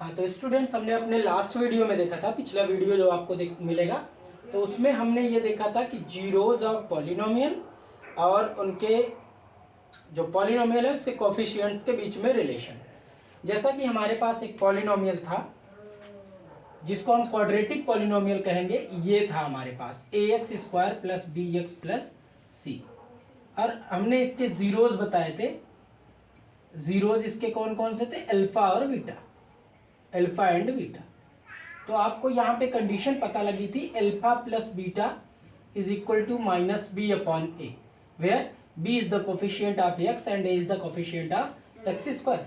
हाँ, तो स्टूडेंट्स हमने अपने लास्ट वीडियो में देखा था, पिछला वीडियो जो आपको मिलेगा, तो उसमें हमने ये देखा था कि जीरोज ऑफ पॉलिनोमियल और उनके जो पॉलिनोमियल है उसके कोफिशिएंट्स के बीच में रिलेशन। जैसा कि हमारे पास एक पॉलिनोमियल था जिसको हम क्वाड्रेटिक पॉलिनोमियल कहेंगे, ये था हमारे पास ax² प्लस bx प्लस सी, और हमने इसके जीरोज बताए थे। जीरोज इसके कौन कौन से थे? अल्फा और बीटा, अल्फा एंड बीटा। तो आपको यहाँ पे कंडीशन पता लगी थी, alpha plus beta is equal to minus b upon a, where b is the coefficient of x and a is the coefficient of x square.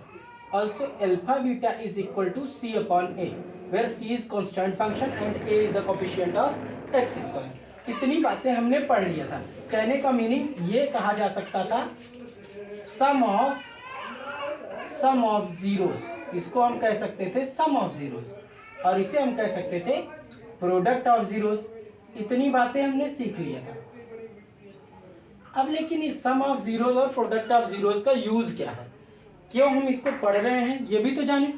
Also alpha beta is equal to c upon a, where c is constant function and a is the coefficient of x square. इतनी बातें हमने पढ़ लिया था। कहने का meaning ये कहा जा सकता था, सम ऑफ जीरोस, इसको हम कह सकते थे सम ऑफ जीरोस, और इसे हम कह सकते थे प्रोडक्ट ऑफ जीरोस। इतनी बातें हमने सीख लिया था। अब लेकिन इस सम ऑफ जीरोस और प्रोडक्ट ऑफ जीरोस का यूज क्या है, क्यों हम इसको पढ़ रहे हैं, ये भी तो जाने।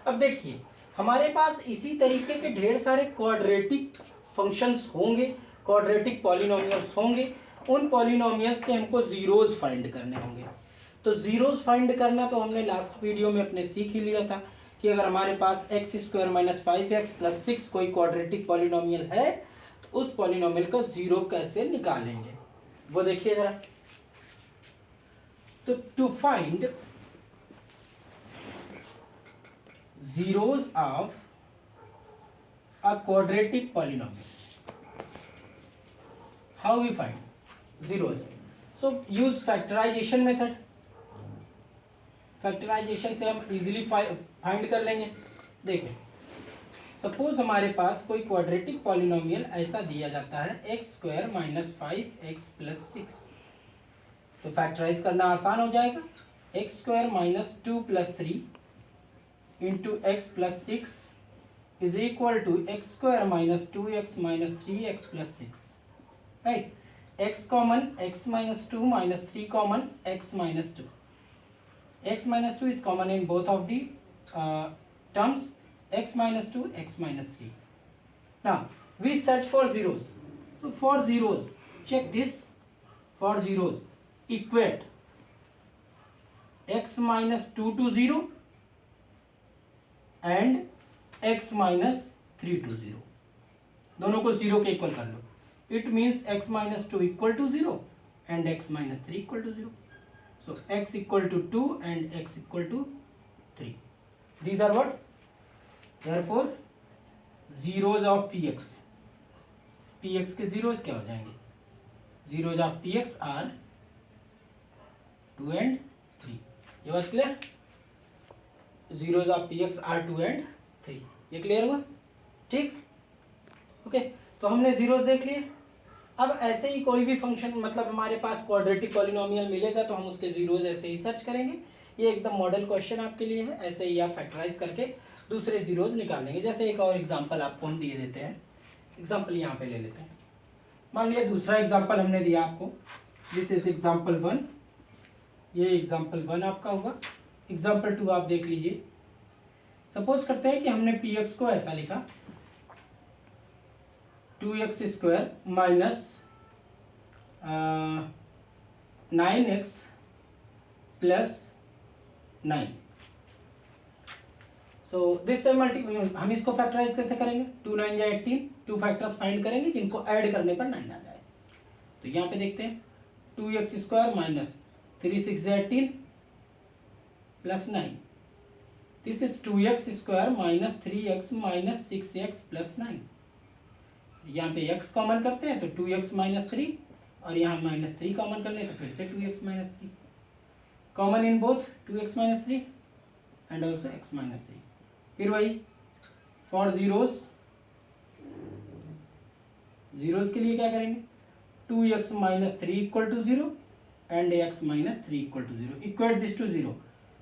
अब देखिए, हमारे पास इसी तरीके के ढेर सारे क्वाड्रेटिक फंक्शंस होंगे, क्वाड्रेटिक पॉलिनोमियल्स होंगे। उन पॉलिनोमियल्स के हमको जीरोज फाइंड करने होंगे। तो जीरोज फाइंड करना तो हमने लास्ट वीडियो में अपने सीख ही लिया था कि अगर हमारे पास x² माइनस 5x प्लस 6 कोई क्वाड्रेटिक पॉलिनोमियल है तो उस पॉलिनोमियल का जीरो कैसे निकालेंगे, वो देखिए जरा। तो to find zeros of a quadratic polynomial, how we find zeros? So use factorization method. Factorization से हम इजीली फाइंड कर लेंगे। देखिए, सपोज हमारे पास कोई क्वाड्रेटिक पॉलिनोमियल ऐसा दिया जाता है x² माइनस 5x प्लस 6, तो फैक्टराइज करना आसान हो जाएगा। x² minus 2 plus 3 into x plus 6 is equal to x² minus 2x minus 3x plus 6, right. x common, x minus 2 minus 3 common, x minus 2, x minus 2 is common in both of the terms, x minus 2, x minus 3. Now we search for zeros. So for zeros, check this. For zeros, equate x minus 2 to 0 and x minus 3 to 0, दोनों को 0 के equal कर लो। It means x minus 2 equal to 0 and x minus 3 equal to 0. So x equal to 2 and x equal to 3. These are what? Therefore zeros of px. px के zeros क्या हो जाएंगे? Zeros of px are 2 and 3. ये बात clear? Zeros of px are 2 and 3. ये clear हुआ? ठीक, okay. तो हमने जीरोज देख लिए। अब ऐसे ही कोई भी फंक्शन, मतलब हमारे पास क्वाड्रेटिक पॉलिनोमियल मिलेगा तो हम उसके जीरोज ऐसे ही सर्च करेंगे। ये एकदम मॉडल क्वेश्चन आपके लिए है। ऐसे ही आप फैक्टराइज करके दूसरे जीरोज निकालेंगे। जैसे एक और एग्जाम्पल आपको हम दिए देते हैं। एग्जाम्पल यहाँ पे ले लेते हैं। मान लिया दूसरा एग्जाम्पल हमने दिया आपको, दिस इज एग्जाम्पल 1। ये एग्जाम्पल 1 आपका होगा। एग्जाम्पल 2 आप देख लीजिए। सपोज करते हैं कि हमने px को ऐसा लिखा, 2x² minus 9x plus 9. So this time हम इसको फैक्टराइज कैसे करेंगे? 2 9 या 18, 2 फैक्टर्स फाइंड करेंगे जिनको ऐड करने पर 9 आ जाए। तो यहाँ पे देखते हैं, 2x² minus 3 6 18 plus 9. This is 2x² minus 3x minus 6x plus 9. यहाँ पे x कॉमन करते हैं तो 2x माइनस 3, और यहाँ माइनस 3 कॉमन कर लें तो फिर से 2x minus 3. Common in both 2x minus 3 and also x minus 3. फिर वही फॉर जीरोज, जीरोज के लिए क्या करेंगे? 2x minus 3 equal to 0 and x minus 3 equal to 0. Equate this to 0.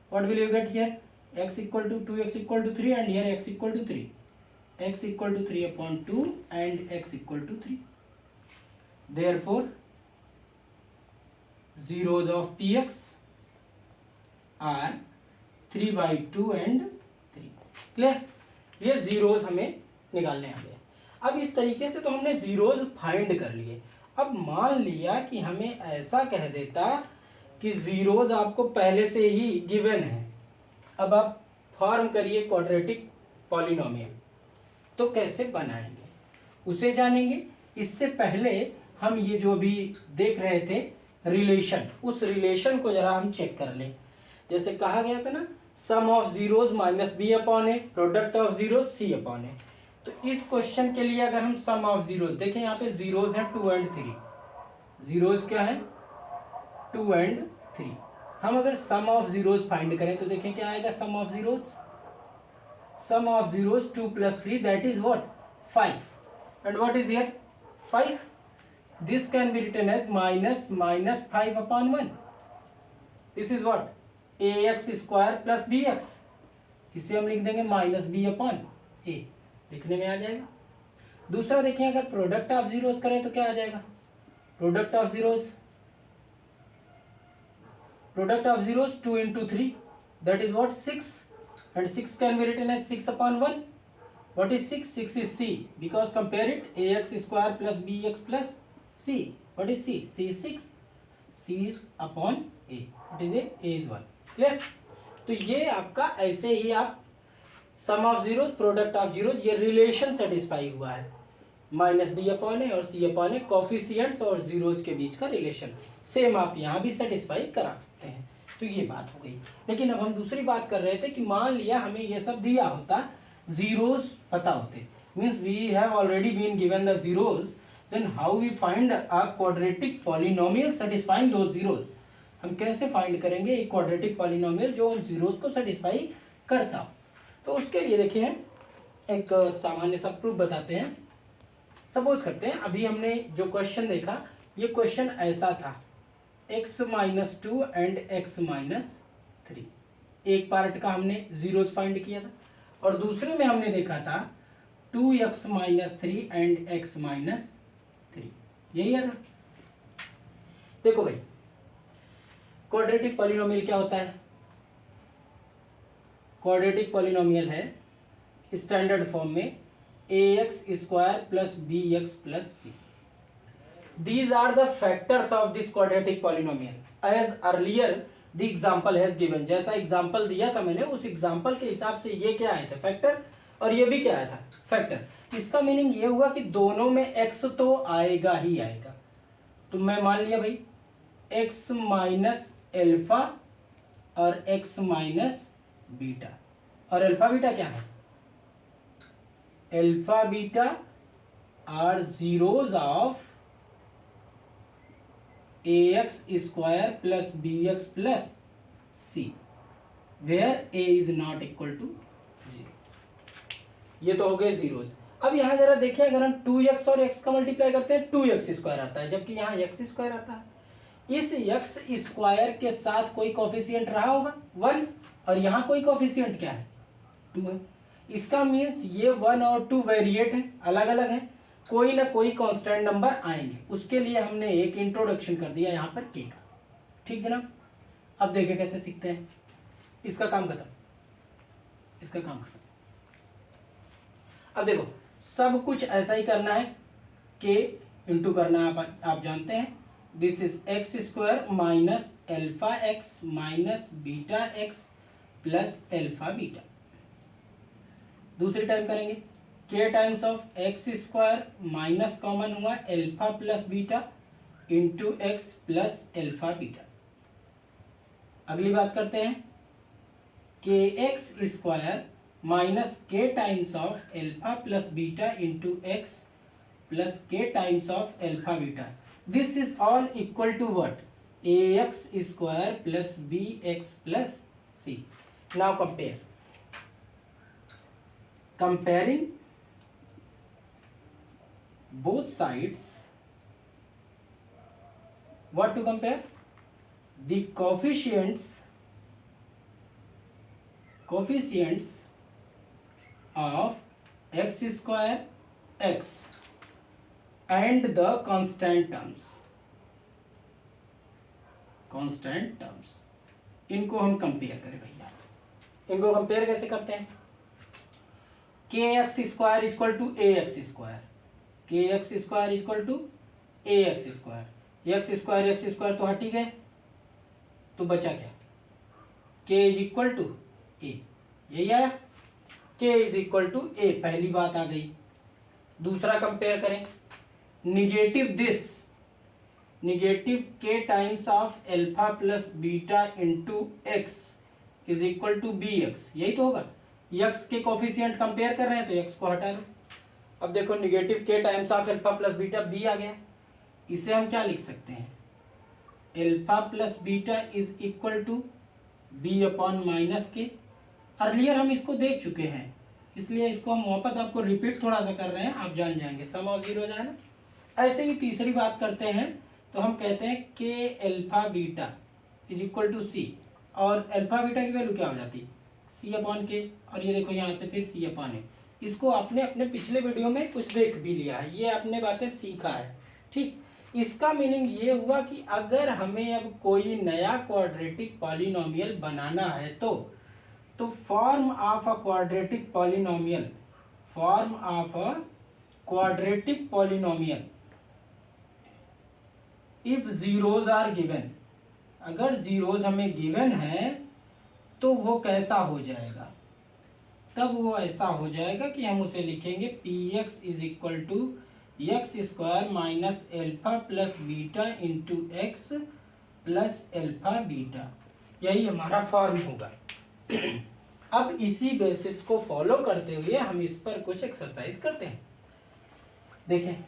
What will you get here? X equal to 2x equal to 3 and here x equal to 3. X equal to 3 upon 2 and x equal to 3. Therefore, zeros of px are 3 by 2 and 3. Clear? ये zeros हमें निकालने आ गए। अब इस तरीके से तो हमने जीरोज फाइंड कर लिए। अब मान लिया कि हमें ऐसा कह देता कि जीरोज आपको पहले से ही गिवन है, अब आप फॉर्म करिए क्वाड्रेटिक पॉलिनोमियल, तो कैसे बनाएंगे उसे जानेंगे। इससे पहले हम ये जो अभी देख रहे थे रिलेशन, उस रिलेशन को जरा हम चेक कर लें। जैसे कहा गया था ना, sum of zeros minus b upon a, product of zeros c upon a. तो इस क्वेश्चन के लिए अगर हम सम ऑफ जीरोज देखें, यहाँ पे जीरोज है 2 एंड 3, जीरोज क्या है 2 एंड 3। हम अगर सम ऑफ जीरोज फाइंड करें तो देखें क्या आएगा sum of zeros. Sum of zeros 2 plus 3, that is what 5, and what is here 5. This can be written as minus 5 upon 1. This is what ax square plus bx, इसे हम लिख देंगे minus b upon ए, लिखने में आ जाएगा। दूसरा देखें, अगर प्रोडक्ट ऑफ जीरोस करें तो क्या आ जाएगा, product of zeros 2 into 3, that is what 6, and 6 can be written as 6 upon 1. What is 6? 6 is c, because compare it, ax square plus bx plus c. What is c? c is 6, c is upon a, it is a is 1. clear? तो ये आपका ऐसे ही आप sum of zeros product of zeros, ये relation satisfy हुआ है, minus b upon a और सी अपॉन ए, कोफिशिएंट्स और जीरोज के बीच का रिलेशन सेम आप यहाँ भी सेटिस्फाई करा सकते हैं। तो ये बात हो गई। लेकिन अब हम दूसरी बात कर रहे थे कि मान लिया हमें ये सब दिया होता, जीरोज पता होते, means we have already been given the zeros, then how we find a quadratic polynomial satisfying those zeros. हम कैसे फाइंड करेंगे एक क्वाड्रेटिक पॉलिनोमियल जो उन जीरोज को सेटिस्फाई करता हो। तो उसके लिए देखिए एक सामान्य सा प्रूफ बताते हैं। सपोज करते हैं अभी हमने जो क्वेश्चन देखा, ये क्वेश्चन ऐसा था x minus 2 and x minus 3, एक पार्ट का हमने जीरोज फाइंड किया था, और दूसरे में हमने देखा था 2x minus 3 and x minus 3, यही है ना। देखो भाई, क्वाड्रेटिक पॉलिनोमियल क्या होता है, क्वाड्रेटिक पॉलिनोमियल है स्टैंडर्ड फॉर्म में ax square plus bx plus c। These are the factors of this quadratic polynomial. As earlier the example has given, जैसा एग्जाम्पल दिया था मैंने, उस एग्जाम्पल के हिसाब से ये क्या आया था फैक्टर, और ये भी क्या आया था फैक्टर। इसका मीनिंग ये हुआ कि दोनों में x तो आएगा ही आएगा। तो मैं मान लिया भाई x माइनस एल्फा और x माइनस बीटा, और अल्फा बीटा क्या है, alpha beta are zeros of ax square plus bx plus c, where a is not equal to 0। ये तो हो गए जीरोज। अब यहाँ जरा देखिए, अगर हम 2x और x का मल्टीप्लाई करते हैं 2x स्क्वायर आता है, जबकि यहाँ x स्क्वायर आता है। इस x स्क्वायर के साथ कोई कोफिशिएंट रहा होगा 1, और यहाँ कोई कोफिशिएंट क्या है 2 है। इसका मीन्स ये 1 और 2 वेरिएट है, अलग अलग है, कोई ना कोई कांस्टेंट नंबर आएंगे। उसके लिए हमने एक इंट्रोडक्शन कर दिया यहाँ पर के का। ठीक जनाब, अब देखें कैसे सीखते हैं। इसका काम खत्म, इसका काम खत्म। अब देखो, सब कुछ ऐसा ही करना है, के इंटू करना है, आप जानते हैं। This is x square minus alpha x minus beta x plus alpha beta. दूसरी टाइम करेंगे k times of x square minus common हुआ alpha plus beta into x plus alpha beta. अगली बात करते हैं k x square minus k times of alpha plus beta into x plus k times of alpha beta. This is all equal to what, a x square plus b x plus c. Now compare, comparing both sides, what to compare, the coefficients of x square x and the constant terms, इनको हम compare करें भैया। इनको compare कैसे करते हैं, k x square equal to a x square, k x square equal to a x square, x square तो हट ही गए, तो बचा क्या, के इज इक्वल टू ए, यही आया, के इज इक्वल टू ए, पहली बात आ गई। दूसरा कंपेयर करें, निगेटिव दिस, निगेटिव के times of alpha plus beta into x is equal to b x, यही तो होगा। एक्स के कोफिशिएंट कंपेयर कर रहे हैं तो एक्स को हटा दो। अब देखो निगेटिव के times of alpha plus beta b आ गया, इसे हम क्या लिख सकते हैं, alpha plus beta is equal to b upon minus k. Earlier हम इसको देख चुके हैं, इसलिए इसको हम वापस आपको रिपीट थोड़ा सा कर रहे हैं, आप जान जाएंगे, सम ऑफ जीरो जाएगा। ऐसे ही तीसरी बात करते हैं, तो हम कहते हैं k alpha beta is equal to c, और एल्फा बीटा की वैल्यू क्या हो जाती है, सी अपॉन के, और ये देखो यहाँ से फिर सी अपॉन ए। इसको आपने अपने पिछले वीडियो में कुछ देख भी लिया है, ये आपने बातें सीखा है, ठीक। इसका मीनिंग ये हुआ कि अगर हमें अब कोई नया क्वाड्रेटिक पॉलिनोमियल बनाना है तो form of a quadratic polynomial, form of a quadratic polynomial if zeros are given, अगर जीरोज हमें गिवन है तो वो कैसा हो जाएगा, तब वो ऐसा हो जाएगा कि हम उसे लिखेंगे p x is equal to x square minus alpha plus beta into x plus alpha beta, यही हमारा फॉर्म होगा। अब इसी बेसिस को फॉलो करते हुए हम इस पर कुछ एक्सरसाइज करते हैं। देखें,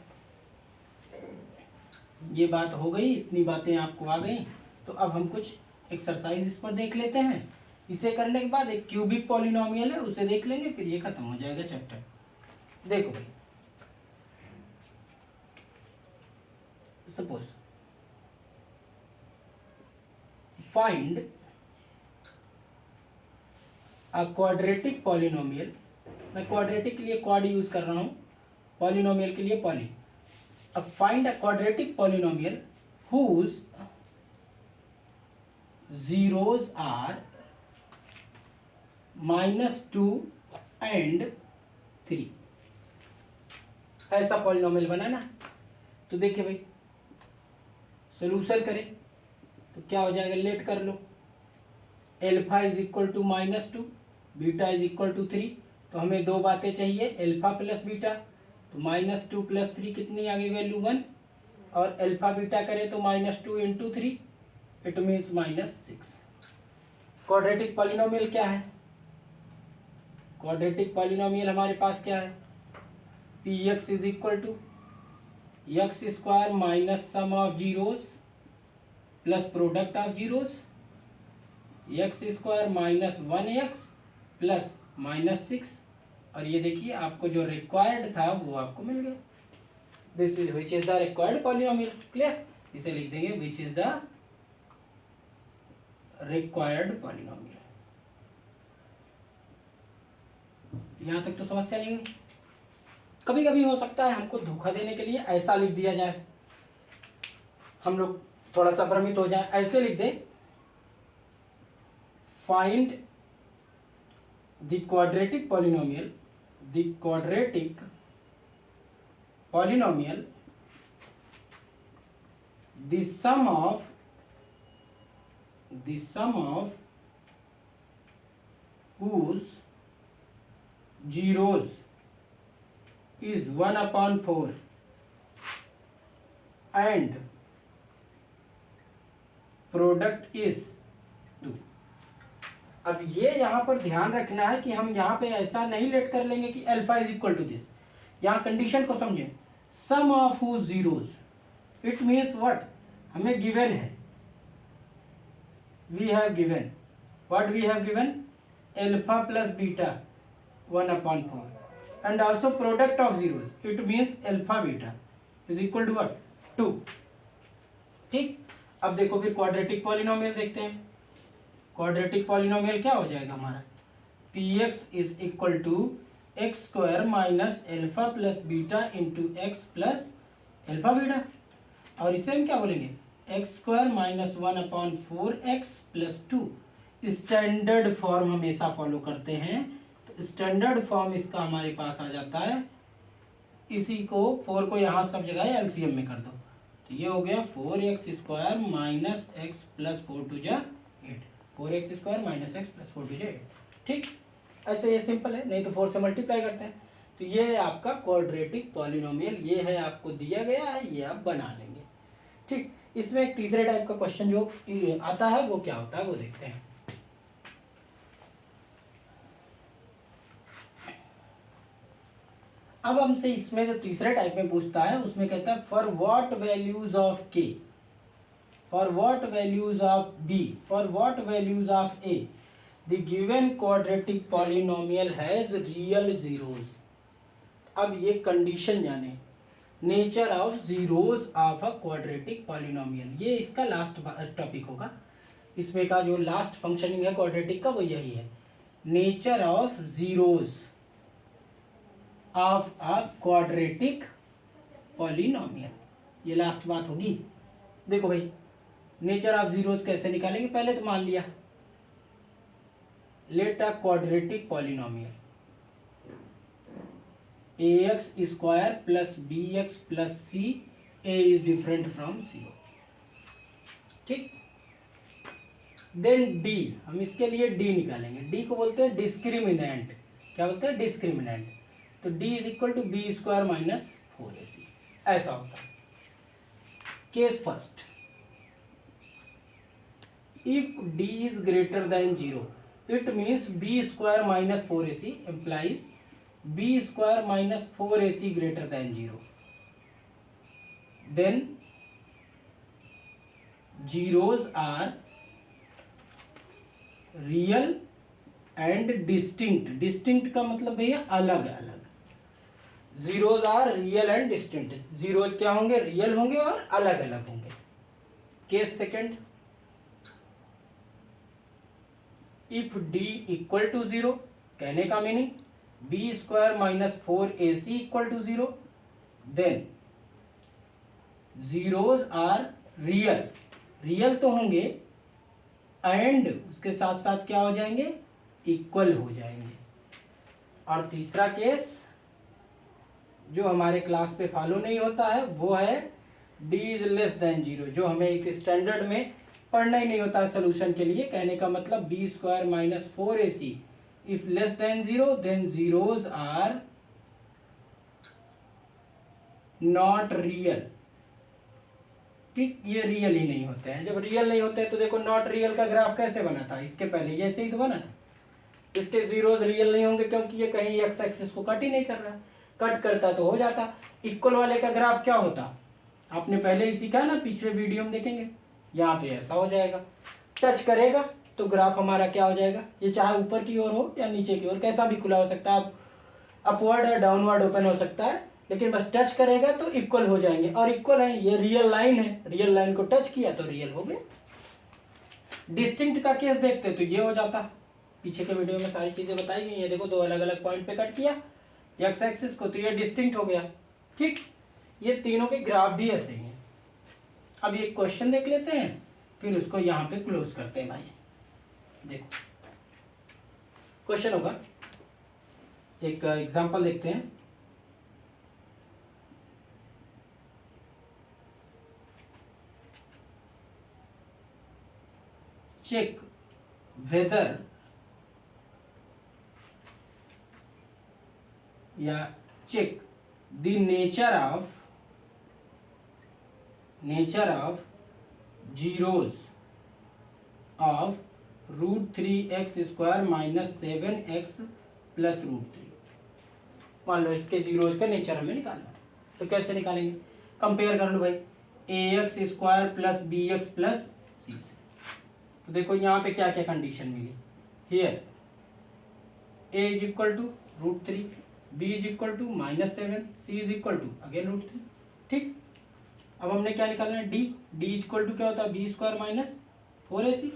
ये बात हो गई, इतनी बातें आपको आ गई, तो अब हम कुछ एक्सरसाइज इस पर देख लेते हैं। इसे करने के बाद एक क्यूबिक पॉलिनोमियल है, उसे देख लेंगे, फिर ये खत्म हो जाएगा चैप्टर। देखो भाई, suppose find a quadratic polynomial, मैं क्वाड्रेटिक के लिए क्वाड यूज कर रहा हूँ, पॉलिनोमियल के लिए पॉली। अब find a quadratic polynomial whose zeros are -2 and 3, ऐसा पॉलिनोमियल बनाना। तो देखिए भाई, सोल्यूशन करें तो क्या हो जाएगा, लेट कर लो, alpha is equal to -2, beta is equal to 3, तो हमें दो बातें चाहिए, एल्फा प्लस बीटा, तो -2 + 3 कितनी आ गई वैल्यू 1, और एल्फा बीटा करें तो -2 × 3 इट मीन्स -6। क्वाड्रेटिक पॉलिनोमियल क्या है, क्वाड्रेटिक पॉलिनोमियल हमारे पास क्या है, p x is equal to x square minus sum of zeros plus product of zeros, x square -1x plus -6, और ये देखिए आपको जो रिक्वायर्ड था वो आपको मिल गया। This is which is the required polynomial, clear, इसे लिख देंगे which is the required polynomial. यहाँ तक तो समस्या नहीं हुई। कभी कभी हो सकता है हमको धोखा देने के लिए ऐसा लिख दिया जाए, हम लोग थोड़ा सा भ्रमित हो जाए, ऐसे लिख they find the quadratic polynomial, the quadratic polynomial the sum of whose zeros is 1/4 and product is 2। अब ये यहाँ पर ध्यान रखना है कि हम यहाँ पे ऐसा नहीं लेट कर लेंगे कि alpha is equal to this, यहाँ कंडीशन को समझें, sum of whose zeros, it means what, हमें गिवन है, we have given, what we have given, alpha plus beta 1/4 and also product of zeros, it means alpha beta is equal to what, 2। ठीक, अब देखो फिर quadratic polynomial देखते हैं। Quadratic polynomial क्या हो जाएगा हमारा, p x is equal to x square minus alpha plus beta into x plus alpha beta, और इसे हम क्या बोलेंगे, x square -1/4x + 2। Standard form हमेशा फॉलो करते हैं, तो स्टैंडर्ड फॉर्म इसका हमारे पास आ जाता है, इसी को 4 को यहाँ सब जगह एलसीएम में कर दो, तो ये हो गया 4x² minus x plus 4 to जा 8, 4x² minus x plus 4 to जा 8। ठीक, ऐसे ये सिंपल है, नहीं तो 4 से मल्टीप्लाई करते हैं। तो ये है आपका क्वाड्रेटिक पॉलिनोमियल, ये है आपको दिया गया है, ये आप बना लेंगे। ठीक, इसमें एक तीसरे टाइप का क्वेश्चन जो आता है वो क्या होता है वो देखते हैं। अब हमसे इसमें जो तीसरे टाइप में पूछता है उसमें कहता है for what values of k, for what values of b, for what values of a the given quadratic polynomial has real zeros. अब ये कंडीशन जाने, nature of zeros of a quadratic polynomial, ये इसका लास्ट टॉपिक होगा। इसमें का जो last functioning है क्वाड्रेटिक का वो यही है, nature of zeros of a quadratic polynomial, ये लास्ट बात होगी। देखो भाई, नेचर ऑफ जीरोज कैसे निकालेंगे, पहले तो मान लिया let a quadratic polynomial ax² plus bx plus c, a is different from 0। ठीक, देन d, हम इसके लिए d निकालेंगे, d को बोलते हैं डिस्क्रिमिनेंट। क्या बोलते हैं, डिस्क्रिमिनेंट। तो d is equal to b² minus 4ac, ऐसा होता है। Case first, if d is greater than 0 it means b² minus 4ac implies b² minus 4ac greater than 0, then zeros are real and distinct. Distinct का मतलब भैया अलग अलग, zeros are real and distinct, zeros क्या होंगे, real होंगे और अलग अलग होंगे। Case second, if d equal to 0, कहने का meaning b² minus 4ac equal to 0, then zeros are real, real तो होंगे एंड उसके साथ साथ क्या हो जाएंगे, इक्वल हो जाएंगे। और तीसरा केस जो हमारे क्लास पे फॉलो नहीं होता है वो है d इज लेस देन 0, जो हमें इस स्टैंडर्ड में पढ़ना ही नहीं होता है सोल्यूशन के लिए। कहने का मतलब b² minus 4ac if less than 0 then zeros are not real. ठीक, ये रियल ही नहीं होते हैं। जब रियल नहीं होते हैं तो देखो नॉट रियल का ग्राफ कैसे बना था, इसके पहले जैसे ही तो बना था। इसके जीरोज रियल नहीं होंगे क्योंकि ये कहीं एक्स एक्सिस को कट ही नहीं कर रहा, कट करता तो हो जाता। इक्वल वाले का ग्राफ क्या होता, आपने पहले ही सीखा ना, पिछले वीडियो में देखेंगे। यहाँ पे ऐसा हो जाएगा, टच करेगा तो ग्राफ हमारा क्या हो जाएगा, ये चाहे ऊपर की ओर हो या नीचे की ओर, कैसा भी खुला हो सकता है, अपवर्ड या डाउनवर्ड ओपन हो सकता है, लेकिन बस टच करेगा तो इक्वल हो जाएंगे। और इक्वल है, ये रियल लाइन है, रियल लाइन को टच किया तो रियल हो गया। डिस्टिंक्ट का केस देखते तो ये हो जाता, पीछे के वीडियो में सारी चीजें बताई गई है। देखो, दो अलग अलग पॉइंट पे कट किया एक्स एक्सिस को तो ये डिस्टिंक्ट हो गया। ठीक, ये तीनों के ग्राफ भी ऐसे ही हैं। अब ये क्वेश्चन देख लेते हैं, फिर उसको यहाँ पे क्लोज करते हैं। भाई देखो, क्वेश्चन होगा, एक एग्जांपल देखते हैं। चेक वेदर या check the nature of zeros of √3x² minus 7x plus √3। मान लो इसके जीरोज का नेचर हमें निकालना है, तो कैसे निकालेंगे, कंपेयर कर लो भाई, ax² plus bx plus c से। तो देखो यहाँ पे क्या क्या कंडीशन मिली, here a is equal to √3, b is equal to -7, c is equal to again √3। ठीक, अब हमने क्या निकालना है, d इज इक्वल टू क्या होता है, b² माइनस 4ac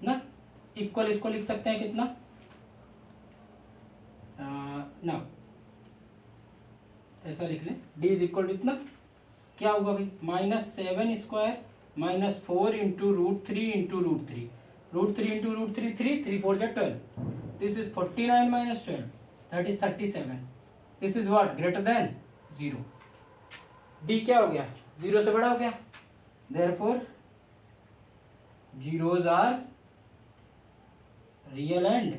ना, इक्वल इसको लिख सकते हैं कितना ना, ऐसा लिख लें, d इज इक्वल टू इतना, क्या होगा भाई, -7² माइनस 4 इंटू √3 इंटू √3, √3 into √3 3, 3 4 जा 12. This is 49 minus 12, that is 37. This is what? Greater than 0. D क्या हो गया? 0 से बड़ा हो गया. Therefore zeros are real and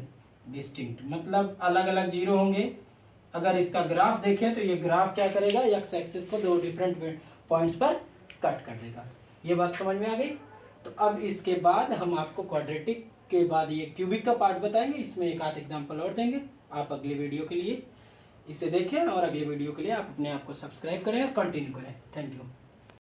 distinct. मतलब अलग अलग जीरो होंगे. अगर इसका ग्राफ देखें तो ये ग्राफ क्या करेगा? एक्स एक्सिस को दो डिफरेंट पॉइंट्स पर कट कर देगा. ये बात समझ में आ गई. तो अब इसके बाद हम आपको क्वाड्रेटिक के बाद ये क्यूबिक का पार्ट बताएंगे. इसमें एक आध एग्जांपल और देंगे. आप अगले वीडियो के लिए इसे देखें और अगले वीडियो के लिए आप अपने आप को सब्सक्राइब करें और कंटिन्यू करें. Thank you.